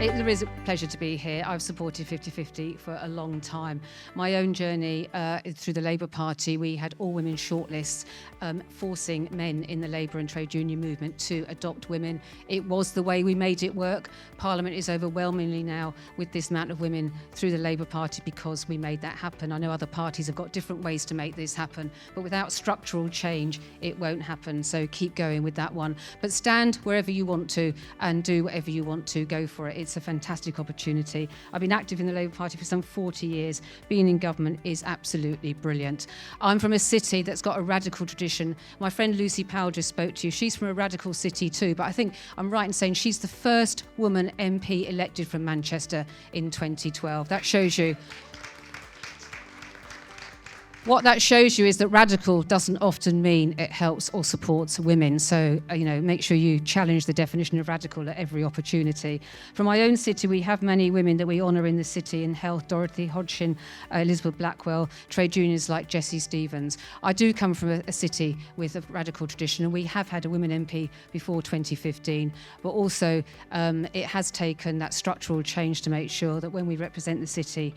It is a pleasure to be here. I've supported 50-50 for a long time. My own journey through the Labour Party, we had all-women shortlists forcing men in the Labour and trade union movement to adopt women. It was the way we made it work. Parliament is overwhelmingly now with this amount of women through the Labour Party because we made that happen. I know other parties have got different ways to make this happen, but without structural change, it won't happen. So keep going with that one. But stand wherever you want to and do whatever you want to. Go for it. It's a fantastic opportunity. I've been active in the Labour Party for some 40 years. Being in government is absolutely brilliant. I'm from a city that's got a radical tradition. My friend Lucy Powell just spoke to you. She's from a radical city too, but I think I'm right in saying she's the first woman MP elected from Manchester in 2012. That shows you. What that shows you is that radical doesn't often mean it helps or supports women. So, make sure you challenge the definition of radical at every opportunity. From my own city, we have many women that we honour in the city in health: Dorothy Hodgkin, Elizabeth Blackwell, trade unions like Jessie Stevens. I do come from a city with a radical tradition, and we have had a women MP before 2015, but also it has taken that structural change to make sure that when we represent the city,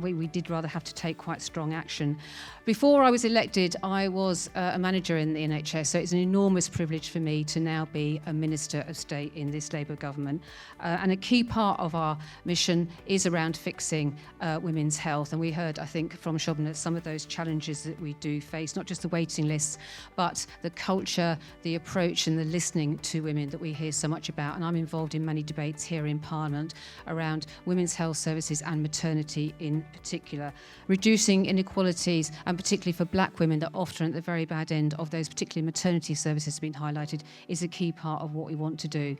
we did rather have to take quite strong action. Before I was elected, I was a manager in the NHS, so it's an enormous privilege for me to now be a Minister of State in this Labour government. And a key part of our mission is around fixing women's health. And we heard, I think, from Shobna some of those challenges that we do face, not just the waiting lists, but the culture, the approach and the listening to women that we hear so much about. And I'm involved in many debates here in Parliament around women's health services and maternity in particular, reducing inequalities, and particularly for black women that often at the very bad end of those particularly maternity services being highlighted, is a key part of what we want to do.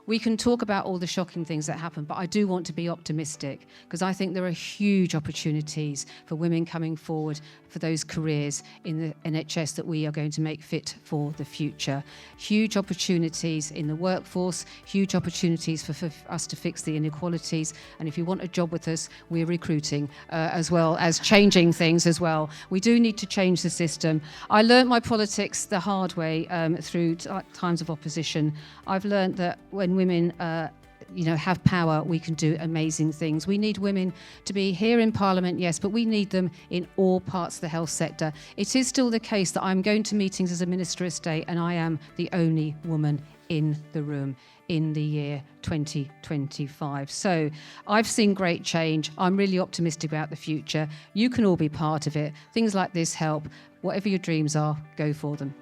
We can talk about all the shocking things that happen, but I do want to be optimistic because I think there are huge opportunities for women coming forward for those careers in the NHS that we are going to make fit for the future. Huge opportunities in the workforce, huge opportunities for us to fix the inequalities. And if you want a job with us, we're recruiting as well as changing things as well. We do need to change the system. I learnt my politics the hard way through times of opposition. I've learnt that when women have power, we can do amazing things. We need women to be here in Parliament, yes, but we need them in all parts of the health sector. It is still the case that I'm going to meetings as a Minister of State and I am the only woman in the room in the year 2025. So I've seen great change. I'm really optimistic about the future. You can all be part of it. Things like this help. Whatever your dreams are, go for them.